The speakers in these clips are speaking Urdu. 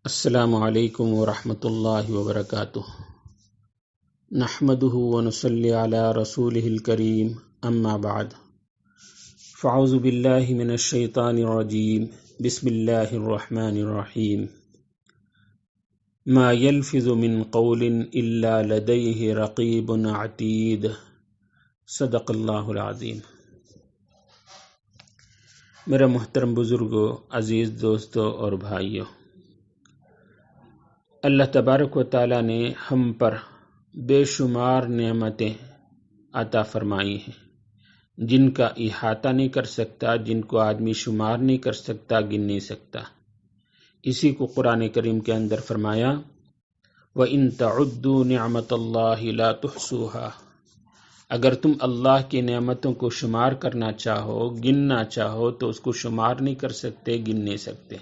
السلام علیکم ورحمۃ اللہ وبرکاتہ۔ نحمده ونصلی علی رسولہ الکریم، اما بعد فاعوذ باللہ من الشیطان الرجیم، بسم اللہ الرحمن الرحیم۔ ما یلفظ من قول الا لدیہ رقیب عتید، صدق اللہ العظیم۔ میرے محترم بزرگوں، عزیز دوستوں اور بھائیوں، اللہ تبارک و تعالیٰ نے ہم پر بے شمار نعمتیں عطا فرمائی ہیں جن کا احاطہ نہیں کر سکتا، جن کو آدمی شمار نہیں کر سکتا، گن نہیں سکتا۔ اسی کو قرآن کریم کے اندر فرمایا، وَإِن تَعُدُّوا نِعْمَةَ اللَّهِ لَا تُحْصُوهَا، اگر تم اللہ کی نعمتوں کو شمار کرنا چاہو، گننا چاہو تو اس کو شمار نہیں کر سکتے، گن نہیں سکتے۔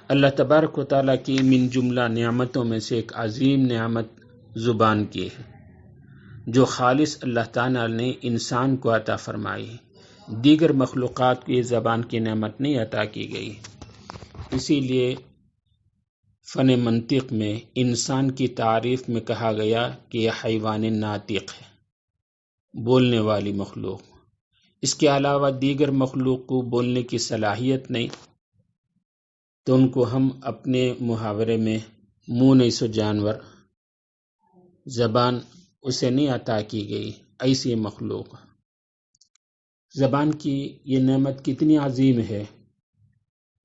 اللہ تبارک و تعالیٰ کی من جملہ نعمتوں میں سے ایک عظیم نعمت زبان کی ہے، جو خالص اللہ تعالیٰ نے انسان کو عطا فرمائی ہے۔ دیگر مخلوقات کو یہ زبان کی نعمت نہیں عطا کی گئی۔ اسی لیے فن منطق میں انسان کی تعریف میں کہا گیا کہ یہ حیوان ناطق ہے، بولنے والی مخلوق۔ اس کے علاوہ دیگر مخلوق کو بولنے کی صلاحیت نہیں، تو ان کو ہم اپنے محاورے میں منہ نہیں سو جانور، زبان اسے نہیں عطا کی گئی، ایسی مخلوق۔ زبان کی یہ نعمت کتنی عظیم ہے،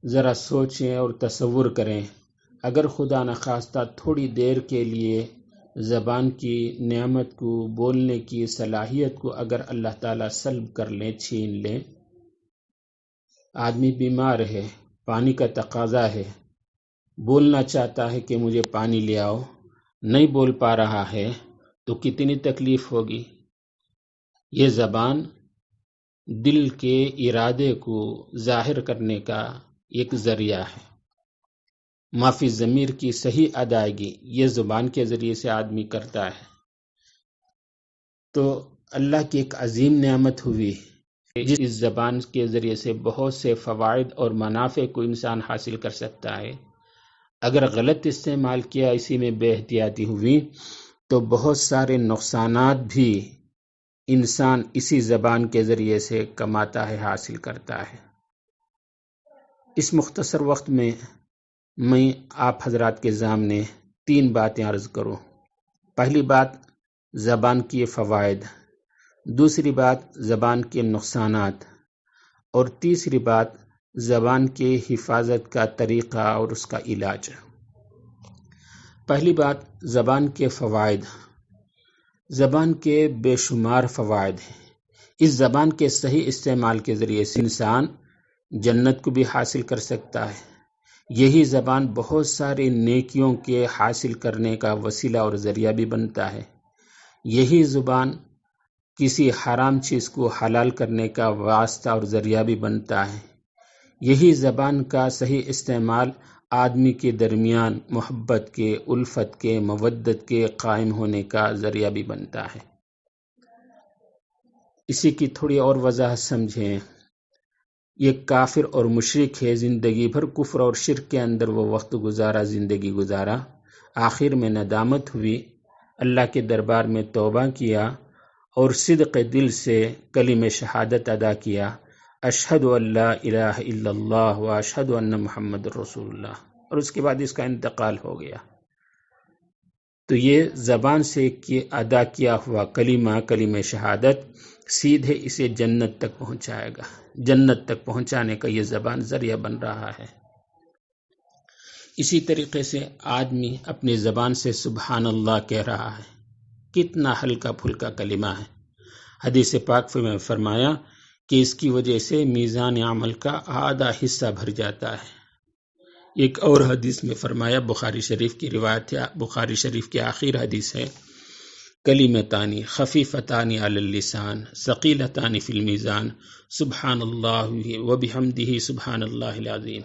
ذرا سوچیں اور تصور کریں۔ اگر خدا نخواستہ تھوڑی دیر کے لیے زبان کی نعمت کو، بولنے کی صلاحیت کو اگر اللہ تعالیٰ سلب کر لیں، چھین لیں، آدمی بیمار ہے، پانی کا تقاضا ہے، بولنا چاہتا ہے کہ مجھے پانی لے آؤ، نہیں بول پا رہا ہے تو کتنی تکلیف ہوگی۔ یہ زبان دل کے ارادے کو ظاہر کرنے کا ایک ذریعہ ہے۔ معافی ضمیر کی صحیح ادائیگی یہ زبان کے ذریعے سے آدمی کرتا ہے۔ تو اللہ کی ایک عظیم نعمت ہوئی، اس زبان کے ذریعے سے بہت سے فوائد اور منافع کو انسان حاصل کر سکتا ہے۔ اگر غلط استعمال کیا، اسی میں بے احتیاطی ہوئی، تو بہت سارے نقصانات بھی انسان اسی زبان کے ذریعے سے کماتا ہے، حاصل کرتا ہے۔ اس مختصر وقت میں آپ حضرات کے سامنے 3 باتیں عرض کروں۔ پہلی بات زبان کے فوائد، دوسری بات زبان کے نقصانات، اور تیسری بات زبان کے حفاظت کا طریقہ اور اس کا علاج۔ پہلی بات زبان کے فوائد۔ زبان کے بے شمار فوائد ہیں۔ اس زبان کے صحیح استعمال کے ذریعے سے انسان جنت کو بھی حاصل کر سکتا ہے۔ یہی زبان بہت سارے نیکیوں کے حاصل کرنے کا وسیلہ اور ذریعہ بھی بنتا ہے۔ یہی زبان کسی حرام چیز کو حلال کرنے کا واسطہ اور ذریعہ بھی بنتا ہے۔ یہی زبان کا صحیح استعمال آدمی کے درمیان محبت کے، الفت کے، مودت کے قائم ہونے کا ذریعہ بھی بنتا ہے۔ اسی کی تھوڑی اور وضاحت سمجھیں۔ یہ کافر اور مشرک ہے، زندگی بھر کفر اور شرک کے اندر وہ وقت گزارا، زندگی گزارا، آخر میں ندامت ہوئی، اللہ کے دربار میں توبہ کیا اور صدق دل سے کلمہ شہادت ادا کیا، اشہد ان لا الہ الا اللہ و اشہد ان محمد رسول اللہ، اور اس کے بعد اس کا انتقال ہو گیا۔ تو یہ زبان سے ادا کیا ہوا کلمہ شہادت سیدھے اسے جنت تک پہنچائے گا۔ جنت تک پہنچانے کا یہ زبان ذریعہ بن رہا ہے۔ اسی طریقے سے آدمی اپنی زبان سے سبحان اللہ کہہ رہا ہے، کتنا ہلکا پھلکا کلمہ ہے۔ حدیث پاک میں فرمایا کہ اس کی وجہ سے میزان عمل کا آدھا حصہ بھر جاتا ہے۔ ایک اور حدیث میں فرمایا، بخاری شریف کی روایت ہے، بخاری شریف کی آخر حدیث ہے، کلمتان خفیفتان علی اللسان ثقیلتان فی المیزان سبحان اللہ و بحمدہ سبحان اللہ العظیم۔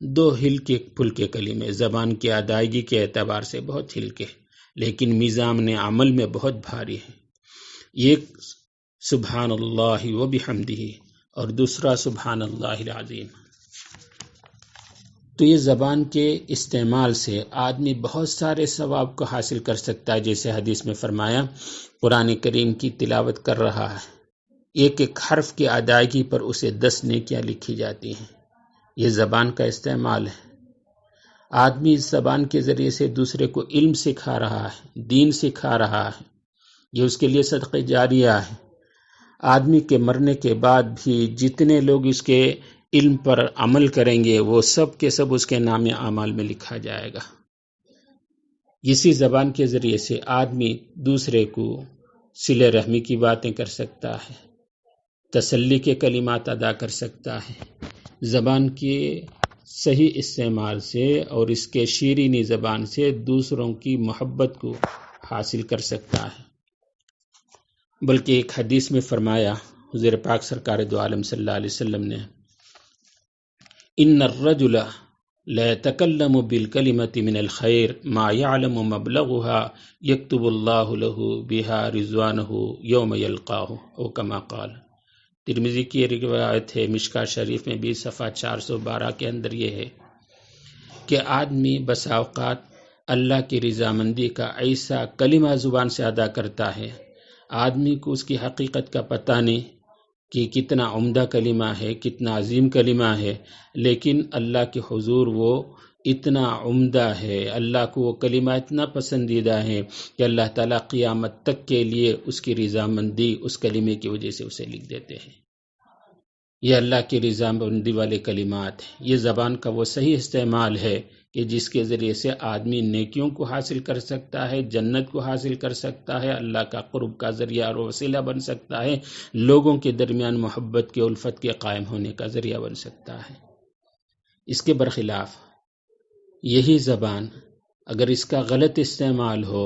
2 ہلکے پھلکے کلمے، زبان کی ادائیگی کے اعتبار سے بہت ہلکے، لیکن میزان عمل میں بہت بھاری ہے۔ ایک سبحان اللہ و بحمدہ اور دوسرا سبحان اللہ العظیم۔ تو یہ زبان کے استعمال سے آدمی بہت سارے ثواب کو حاصل کر سکتا ہے، جیسے حدیث میں فرمایا قرآن کریم کی تلاوت کر رہا ہے، ایک ایک حرف کی ادائیگی پر اسے 10 نیکیاں لکھی جاتی ہیں۔ یہ زبان کا استعمال ہے۔ آدمی اس زبان کے ذریعے سے دوسرے کو علم سکھا رہا ہے، دین سکھا رہا ہے، یہ اس کے لیے صدقہ جاریہ ہے۔ آدمی کے مرنے کے بعد بھی جتنے لوگ اس کے علم پر عمل کریں گے وہ سب کے سب اس کے نام اعمال میں لکھا جائے گا۔ اسی زبان کے ذریعے سے آدمی دوسرے کو صلہ رحمی کی باتیں کر سکتا ہے، تسلی کے کلمات ادا کر سکتا ہے۔ زبان کے صحیح استعمال سے اور اس کے شیرینی زبان سے دوسروں کی محبت کو حاصل کر سکتا ہے۔ بلکہ ایک حدیث میں فرمایا حضور پاک سرکار دو عالم صلی اللہ علیہ وسلم نے، ان الرجل لا يتكلم بالكلمة من الخير ما يعلم مبلغها يكتب الله له بها رضوانه يوم يلقاه، او كما قال۔ ترمذی کی روایت ہے، مشکاۃ شریف میں بھی صفحہ 412 کے اندر یہ ہے کہ آدمی بسا اوقات اللہ کی رضامندی کا ایسا کلمہ زبان سے ادا کرتا ہے، آدمی کو اس کی حقیقت کا پتہ نہیں کہ کتنا عمدہ کلمہ ہے، کتنا عظیم کلمہ ہے، لیکن اللہ کے حضور وہ اتنا عمدہ ہے، اللہ کو وہ کلمہ اتنا پسندیدہ ہے کہ اللہ تعالیٰ قیامت تک کے لیے اس کی رضامندی اس کلمے کی وجہ سے اسے لکھ دیتے ہیں۔ یہ اللہ کی رضامندی والے کلمات ہیں۔ یہ زبان کا وہ صحیح استعمال ہے کہ جس کے ذریعے سے آدمی نیکیوں کو حاصل کر سکتا ہے، جنت کو حاصل کر سکتا ہے، اللہ کا قرب کا ذریعہ اور وسیلہ بن سکتا ہے، لوگوں کے درمیان محبت کے الفت کے قائم ہونے کا ذریعہ بن سکتا ہے۔ اس کے برخلاف یہی زبان اگر اس کا غلط استعمال ہو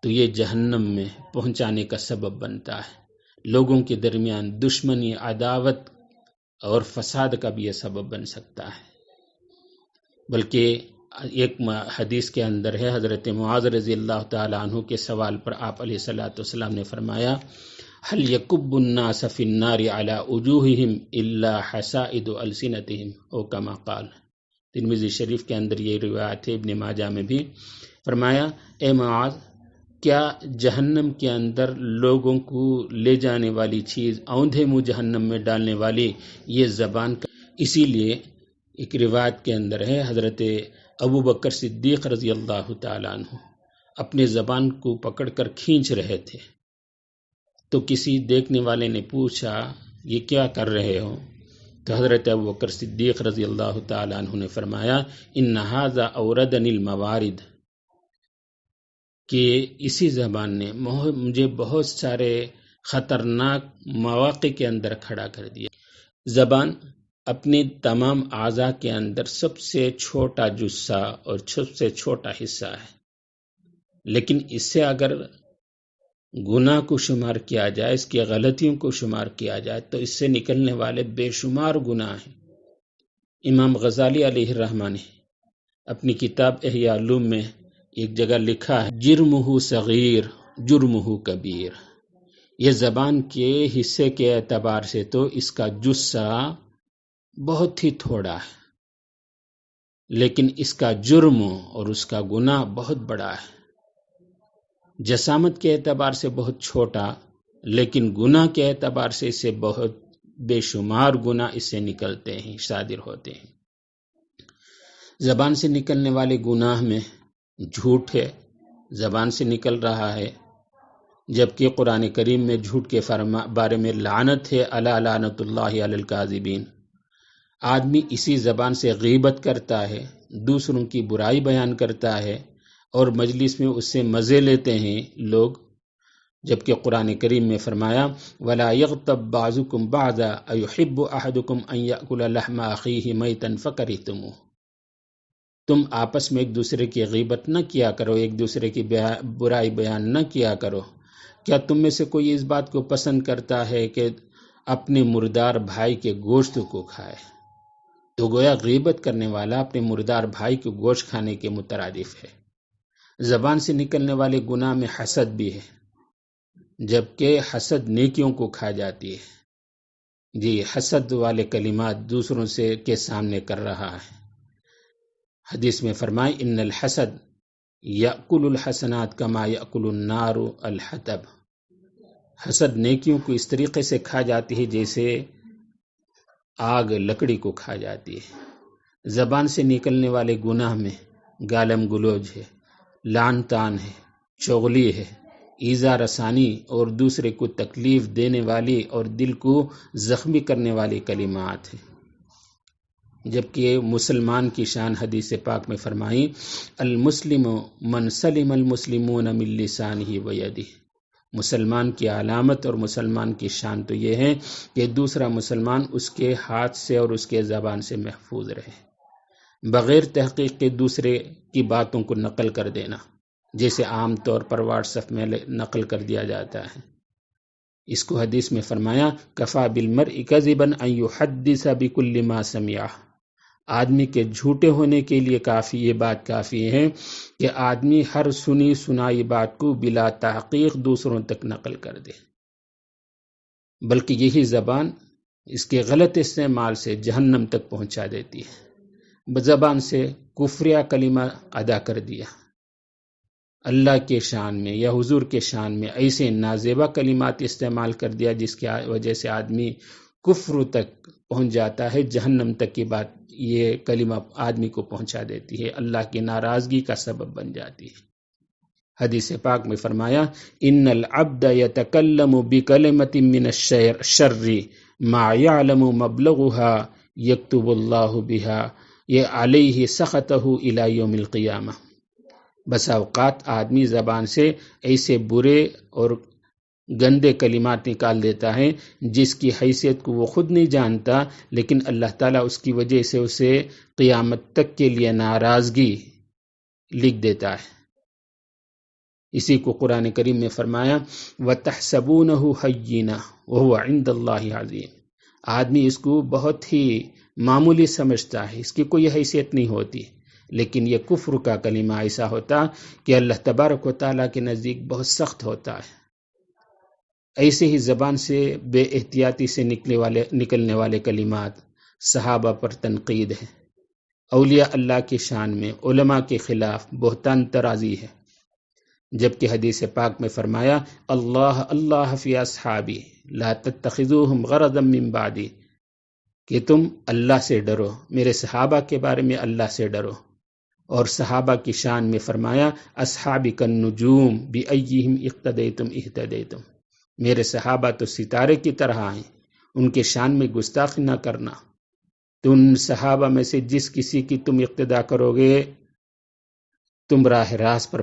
تو یہ جہنم میں پہنچانے کا سبب بنتا ہے، لوگوں کے درمیان دشمنی، عداوت اور فساد کا بھی یہ سبب بن سکتا ہے۔ بلکہ ایک حدیث کے اندر ہے، حضرت معاذ رضی اللہ تعالیٰ عنہ کے سوال پر آپ علیہ الصلوۃ والسلام نے فرمایا، هل يكب الناس في النار على وجوههم الا حسائد السنتهم، او كما قال۔ ترمذی شریف کے اندر یہ روایت ہے، ابن ماجہ میں بھی۔ فرمایا، اے معاذ، کیا جہنم کے اندر لوگوں کو لے جانے والی چیز، اوندھے منہ جہنم میں ڈالنے والی یہ زبان کا؟ اسی لیے ایک روایت کے اندر ہے، حضرت ابو بکر صدیق رضی اللہ تعالیٰ عنہ اپنے زبان کو پکڑ کر کھینچ رہے تھے، تو کسی دیکھنے والے نے پوچھا یہ کیا کر رہے ہو؟ تو حضرت ابو بکر صدیق رضی اللہ تعالیٰ عنہ نے فرمایا، ان ھذا اوردنی الموارد، کہ اسی زبان نے مجھے بہت سارے خطرناک مواقع کے اندر کھڑا کر دیا۔ زبان اپنے تمام اعضاء کے اندر سب سے چھوٹا جزا اور سب سے چھوٹا حصہ ہے، لیکن اس سے اگر گناہ کو شمار کیا جائے، اس کی غلطیوں کو شمار کیا جائے تو اس سے نکلنے والے بے شمار گناہ ہیں۔ امام غزالی علیہ الرحمہ نے اپنی کتاب احیاء العلوم میں ایک جگہ لکھا ہے، جرمہ صغیر جرمہ کبیر۔ یہ زبان کے حصے کے اعتبار سے تو اس کا جزا بہت ہی تھوڑا ہے، لیکن اس کا جرم اور اس کا گناہ بہت بڑا ہے۔ جسامت کے اعتبار سے بہت چھوٹا، لیکن گناہ کے اعتبار سے اسے بہت بے شمار گناہ اس سے نکلتے ہیں، صادر ہوتے ہیں۔ زبان سے نکلنے والے گناہ میں جھوٹ ہے، زبان سے نکل رہا ہے، جبکہ قرآن کریم میں جھوٹ کے بارے میں لعنت ہے، الا لعنت اللہ علی الکاذبین۔ آدمی اسی زبان سے غیبت کرتا ہے، دوسروں کی برائی بیان کرتا ہے، اور مجلس میں اس سے مزے لیتے ہیں لوگ، جبکہ قرآن کریم میں فرمایا، وَلَا يَغْتَبْ بَعْضُكُمْ بَعْضًا أَيُحِبُّ أَحَدُكُمْ أَنْ يَأْكُلَ لَحْمَ أَخِيهِ مَيْتًا فَكَرِهْتُمُوهُ۔ تم آپس میں ایک دوسرے کی غیبت نہ کیا کرو، ایک دوسرے کی برائی بیان نہ کیا کرو۔ کیا تم میں سے کوئی اس بات کو پسند کرتا ہے کہ اپنے مردار بھائی کے گوشت کو کھائے؟ تو گویا غیبت کرنے والا اپنے مردار بھائی کے گوشت کھانے کے مترادف ہے۔ زبان سے نکلنے والے گناہ میں حسد بھی ہے، جبکہ حسد نیکیوں کو کھا جاتی ہے۔ جی، حسد والے کلمات دوسروں سے کے سامنے کر رہا ہے، حدیث میں فرمائے ان الحسد یأکل الحسنات کما یأکل النار الحطب، حسد نیکیوں کو اس طریقے سے کھا جاتی ہے جیسے آگ لکڑی کو کھا جاتی ہے۔ زبان سے نکلنے والے گناہ میں گالم گلوچ ہے، لعن طعن ہے، چغلی ہے، ایذا رسانی اور دوسرے کو تکلیف دینے والی اور دل کو زخمی کرنے والی کلمات ہیں۔ جبکہ مسلمان کی شان حدیث پاک میں فرمائی المسلم من سلم المسلمون من لسانہ و یدہ، مسلمان کی علامت اور مسلمان کی شان تو یہ ہے کہ دوسرا مسلمان اس کے ہاتھ سے اور اس کے زبان سے محفوظ رہے، بغیر تحقیق کے دوسرے کی باتوں کو نقل کر دینا، جیسے عام طور پر واٹس ایپ میں نقل کر دیا جاتا ہے۔ اس کو حدیث میں فرمایا کفا بالمرء کذبا ان یحدث بکل ما سمع، آدمی کے جھوٹے ہونے کے لیے یہ بات کافی ہے کہ آدمی ہر سنی سنائی بات کو بلا تحقیق دوسروں تک نقل کر دے، بلکہ یہی زبان اس کے غلط استعمال سے جہنم تک پہنچا دیتی ہے۔ زبان سے کفریہ کلمہ ادا کر دیا، اللہ کے شان میں یا حضور کے شان میں ایسے نازیبا کلمات استعمال کر دیا جس کی وجہ سے آدمی کفر تک پہنچ جاتا ہے، جہنم تک کی بات یہ کلمہ آدمی کو پہنچا دیتی ہے، اللہ کی ناراضگی کا سبب بن جاتی ہے۔ حدیث پاک میں فرمایا ان العبد یتکلم بکلمۃ من الشر ما یعلم مبلغها یکتب اللہ بها یہ علیہ سخطہ الی یوم القیامہ، بس اوقات آدمی زبان سے ایسے برے اور گندے کلمات نکال دیتا ہے جس کی حیثیت کو وہ خود نہیں جانتا، لیکن اللہ تعالیٰ اس کی وجہ سے اسے قیامت تک کے لیے ناراضگی لکھ دیتا ہے۔ اسی کو قرآن کریم میں فرمایا وَتَحْسَبُونَهُ هَيِّنًا وَهُوَ عِندَ اللَّهِ عَظِيمٌ، آدمی اس کو بہت ہی معمولی سمجھتا ہے، اس کی کوئی حیثیت نہیں ہوتی، لیکن یہ کفر کا کلمہ ایسا ہوتا کہ اللہ تبارک و تعالیٰ کے نزدیک بہت سخت ہوتا ہے۔ ایسے ہی زبان سے بے احتیاطی سے نکلنے والے کلمات صحابہ پر تنقید ہے، اولیاء اللہ کی شان میں علماء کے خلاف بہتان ترازی ہے، جبکہ حدیث پاک میں فرمایا اللہ اللہ فی اصحابی لا تتخذوہم غرضا من بعدی، کہ تم اللہ سے ڈرو، میرے صحابہ کے بارے میں اللہ سے ڈرو۔ اور صحابہ کی شان میں فرمایا اصحابی کالنجوم بأیہم اقتدیتم اہتدیتم، میرے صحابہ تو ستارے کی طرح ہیں، ان کے شان میں گستاخی نہ کرنا، تو ان صحابہ میں سے جس کسی کی تم اقتدا کرو گے تم راہ راست پر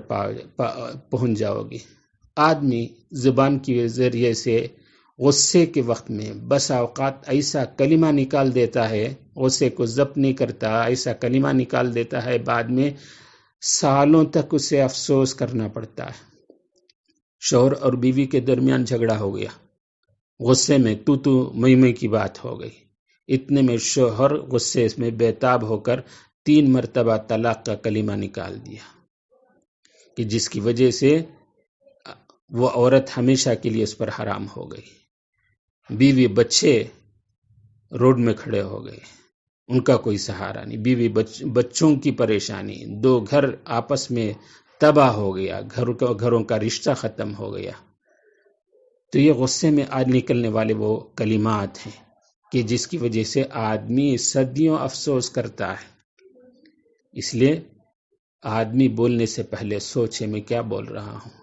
پہنچ جاؤ گے۔ آدمی زبان کے ذریعے سے غصے کے وقت میں بس اوقات ایسا کلمہ نکال دیتا ہے، غصے کو ضبط نہیں کرتا، ایسا کلمہ نکال دیتا ہے بعد میں سالوں تک اسے افسوس کرنا پڑتا ہے۔ شوہر اور بیوی کے درمیان جھگڑا ہو گیا، غصے میں تو میں کی بات ہو گئی، اتنے میں شوہر غصے میں بے تاب ہو کر 3 مرتبہ طلاق کا کلمہ نکال دیا، کہ جس کی وجہ سے وہ عورت ہمیشہ کے لیے اس پر حرام ہو گئی۔ بیوی بچے روڈ میں کھڑے ہو گئے، ان کا کوئی سہارا نہیں، بیوی بچوں کی پریشانی، 2 گھر آپس میں تباہ ہو گیا، گھروں کا رشتہ ختم ہو گیا۔ تو یہ غصے میں آج نکلنے والے وہ کلمات ہیں کہ جس کی وجہ سے آدمی صدیوں افسوس کرتا ہے۔ اس لیے آدمی بولنے سے پہلے سوچے میں کیا بول رہا ہوں۔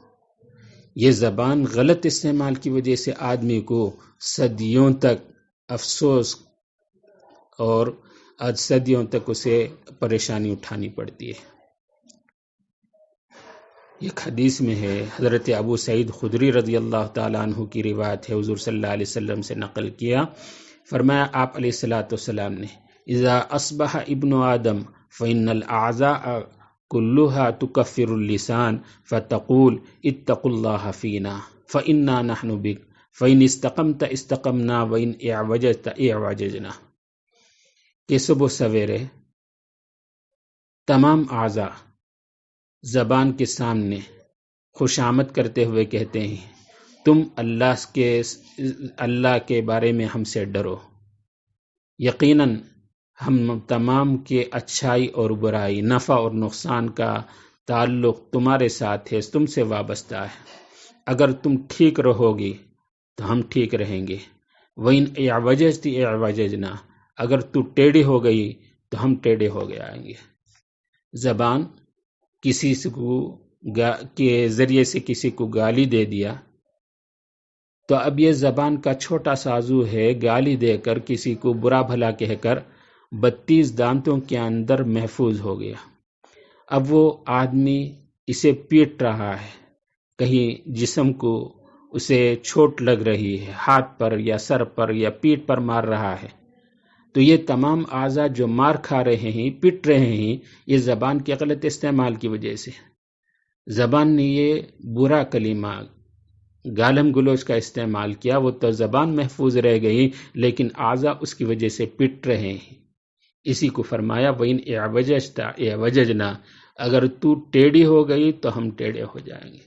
یہ زبان غلط استعمال کی وجہ سے آدمی کو صدیوں تک افسوس اور صدیوں تک اسے پریشانی اٹھانی پڑتی ہے۔ ایک حدیث میں ہے، حضرت ابو سعید خدری رضی اللہ تعالیٰ عنہ کی روایت ہے، حضور صلی اللہ علیہ وسلم سے نقل کیا، فرمایا آپ علیہ الصلوۃ والسلام نے اذا اصبح ابن آدم فإن الأعضاء كلها تكفر اللسان فتقول اتقوا الله فينا فإنا نحن بك فإن استقمت استقمنا وإن اعوججت اعوججنا، کہ صبح سویرے تمام اعضاء زبان کے سامنے خوش آمد کرتے ہوئے کہتے ہیں تم اللہ کے بارے میں ہم سے ڈرو، یقیناً ہم تمام کے اچھائی اور برائی، نفع اور نقصان کا تعلق تمہارے ساتھ ہے، تم سے وابستہ ہے۔ اگر تم ٹھیک رہو گی تو ہم ٹھیک رہیں گے۔ وَإِنْ اعوججت اعوججنا، اگر تو ٹیڑھی ہو گئی تو ہم ٹیڑھے ہو گئے آئیں گے۔ زبان کسی کے ذریعے سے کسی کو گالی دے دیا تو اب یہ زبان کا چھوٹا سا عضو ہے، گالی دے کر کسی کو برا بھلا کہہ کر 32 دانتوں کے اندر محفوظ ہو گیا۔ اب وہ آدمی اسے پیٹ رہا ہے، کہیں جسم کو اسے چوٹ لگ رہی ہے، ہاتھ پر یا سر پر یا پیٹھ پر مار رہا ہے، تو یہ تمام اعضاء جو مار کھا رہے ہیں، پٹ رہے ہیں، یہ زبان کے غلط استعمال کی وجہ سے۔ زبان نے یہ برا کلمہ گالم گلوچ کا استعمال کیا، وہ تو زبان محفوظ رہ گئی لیکن اعضاء اس کی وجہ سے پٹ رہے ہیں۔ اسی کو فرمایا وَإِنْ اعوججت اعوججنا، اگر تو ٹیڑھی ہو گئی تو ہم ٹیڑھے ہو جائیں گے۔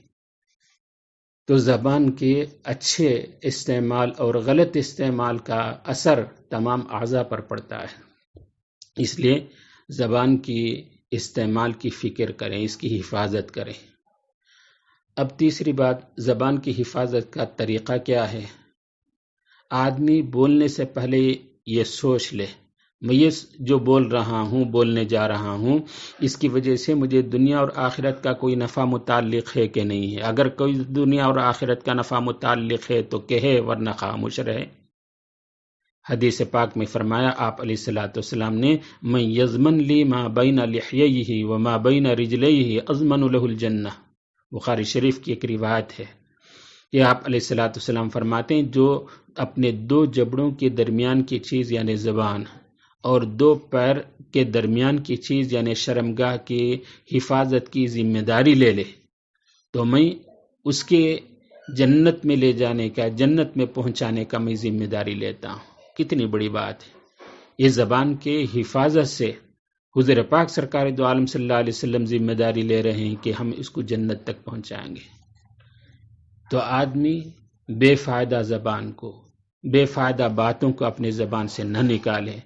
تو زبان کے اچھے استعمال اور غلط استعمال کا اثر تمام اعضاء پر پڑتا ہے، اس لیے زبان کی استعمال کی فکر کریں، اس کی حفاظت کریں۔ اب تیسری بات، زبان کی حفاظت کا طریقہ کیا ہے؟ آدمی بولنے سے پہلے یہ سوچ لے، میں یہ جو بول رہا ہوں، بولنے جا رہا ہوں، اس کی وجہ سے مجھے دنیا اور آخرت کا کوئی نفع متعلق ہے کہ نہیں ہے۔ اگر کوئی دنیا اور آخرت کا نفع متعلق ہے تو کہے، ورنہ خاموش رہے۔ حدیث پاک میں فرمایا آپ علیہ الصلوۃ والسلام نے، من یضمن لی ما بین لحییہ وما بین رجلیہ اضمن لہ الجنہ، بخاری شریف کی ایک روایت ہے کہ آپ علیہ الصلوۃ والسلام فرماتے ہیں، جو اپنے 2 جبڑوں کے درمیان کی چیز یعنی زبان اور 2 پیر کے درمیان کی چیز یعنی شرمگاہ کی حفاظت کی ذمہ داری لے لے تو میں اس کے جنت میں لے جانے کا، جنت میں پہنچانے کا میں ذمہ داری لیتا ہوں۔ کتنی بڑی بات ہے! یہ زبان کے حفاظت سے حضور پاک سرکار دو عالم صلی اللہ علیہ وسلم ذمہ داری لے رہے ہیں کہ ہم اس کو جنت تک پہنچائیں گے۔ تو آدمی بے فائدہ زبان کو، بے فائدہ باتوں کو اپنے زبان سے نہ نکالے،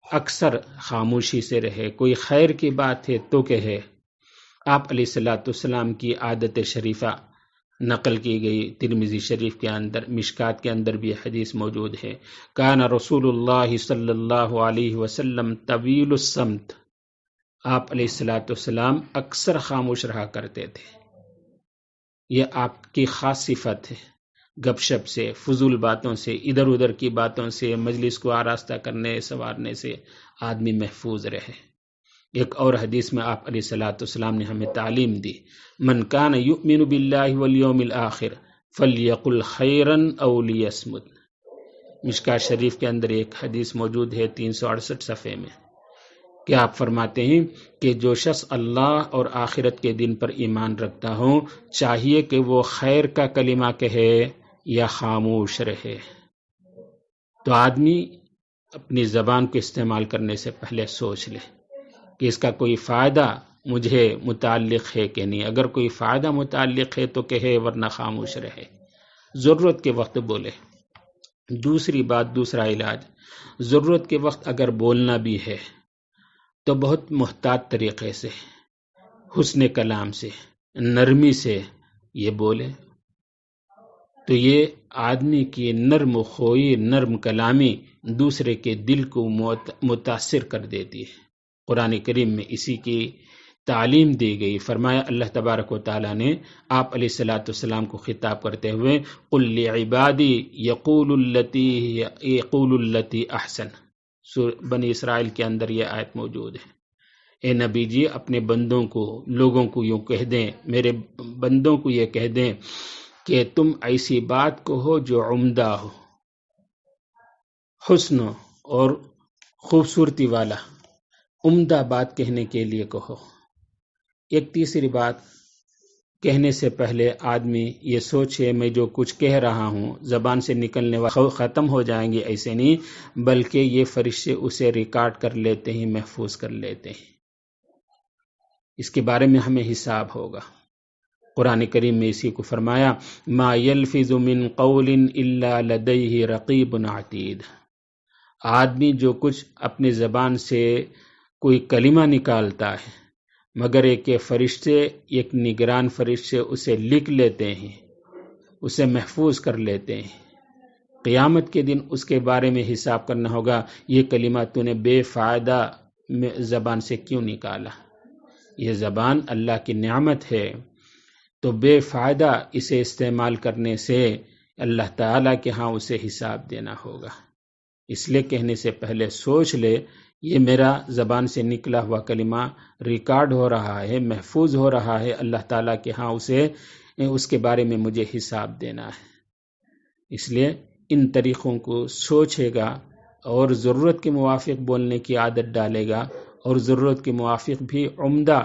اکثر خاموشی سے رہے۔ کوئی خیر کی بات ہے تو کہے۔ آپ علیہ الصلوۃ والسلام کی عادت شریفہ نقل کی گئی ترمذی شریف کے اندر، مشکات کے اندر بھی حدیث موجود ہے، کان رسول اللہ صلی اللہ علیہ وسلم طویل الصمت، آپ علیہ الصلوۃ والسلام اکثر خاموش رہا کرتے تھے۔ یہ آپ کی خاص صفت ہے، گپ شپ سے، فضول باتوں سے، ادھر ادھر کی باتوں سے، مجلس کو آراستہ کرنے سنوارنے سے آدمی محفوظ رہے۔ ایک اور حدیث میں آپ علیہ الصلوۃ والسلام نے ہمیں تعلیم دی، من کان یؤمن باللہ والیوم الآخر فلیقل خیرا او لیصمت۔ مشکات شریف کے اندر ایک حدیث موجود ہے 368 صفحے میں، کہ آپ فرماتے ہیں کہ جو شخص اللہ اور آخرت کے دن پر ایمان رکھتا ہو، چاہیے کہ وہ خیر کا کلمہ کہے یا خاموش رہے۔ تو آدمی اپنی زبان کو استعمال کرنے سے پہلے سوچ لے کہ اس کا کوئی فائدہ مجھے متعلق ہے کہ نہیں۔ اگر کوئی فائدہ متعلق ہے تو کہے، ورنہ خاموش رہے، ضرورت کے وقت بولے۔ دوسری بات، دوسرا علاج، ضرورت کے وقت اگر بولنا بھی ہے تو بہت محتاط طریقے سے، حسن کلام سے، نرمی سے یہ بولے، تو یہ آدمی کی نرم خوئی، نرم کلامی دوسرے کے دل کو متاثر کر دیتی ہے۔ قرآن کریم میں اسی کی تعلیم دی گئی۔ فرمایا اللہ تبارک و تعالیٰ نے آپ علیہ الصلوۃ والسلام کو خطاب کرتے ہوئے، قل لعبادی یقول التی احسن، بنی اسرائیل کے اندر یہ آیت موجود ہے۔ اے نبی جی، اپنے بندوں کو، لوگوں کو یوں کہہ دیں، میرے بندوں کو یہ کہہ دیں کہ تم ایسی بات کہو جو عمدہ ہو، حسن اور خوبصورتی والا، عمدہ بات کہنے کے لیے کہو۔ ایک تیسری بات، کہنے سے پہلے آدمی یہ سوچے میں جو کچھ کہہ رہا ہوں زبان سے نکلنے والا ختم ہو جائیں گے، ایسے نہیں، بلکہ یہ فرشتے اسے ریکارڈ کر لیتے ہیں، محفوظ کر لیتے ہیں۔ اس کے بارے میں ہمیں حساب ہوگا۔ قرآن کریم میں اسی کو فرمایا، ما یلفظ من قول الا لدیہ رقیب عتید، آدمی جو کچھ اپنی زبان سے کوئی کلمہ نکالتا ہے، مگر ایک فرشتے، ایک نگران فرشتے اسے لکھ لیتے ہیں، اسے محفوظ کر لیتے ہیں۔ قیامت کے دن اس کے بارے میں حساب کرنا ہوگا، یہ کلمہ تو نے بے فائدہ زبان سے کیوں نکالا؟ یہ زبان اللہ کی نعمت ہے، تو بے فائدہ اسے استعمال کرنے سے اللہ تعالیٰ کے ہاں اسے حساب دینا ہوگا۔ اس لیے کہنے سے پہلے سوچ لے، یہ میرا زبان سے نکلا ہوا کلمہ ریکارڈ ہو رہا ہے، محفوظ ہو رہا ہے، اللہ تعالیٰ کے ہاں اس کے بارے میں مجھے حساب دینا ہے۔ اس لیے ان طریقوں کو سوچے گا اور ضرورت کے موافق بولنے کی عادت ڈالے گا، اور ضرورت کے موافق بھی عمدہ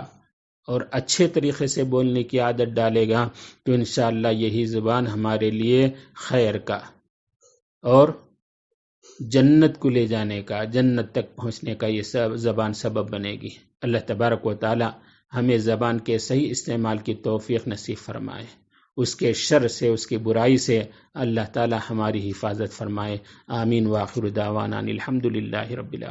اور اچھے طریقے سے بولنے کی عادت ڈالے گا، تو انشاءاللہ یہی زبان ہمارے لیے خیر کا اور جنت کو لے جانے کا، جنت تک پہنچنے کا یہ زبان سبب بنے گی۔ اللہ تبارک و تعالی ہمیں زبان کے صحیح استعمال کی توفیق نصیب فرمائے، اس کے شر سے، اس کی برائی سے اللہ تعالی ہماری حفاظت فرمائے۔ آمین۔ وآخر دعوانا الحمدللہ رب العالمین۔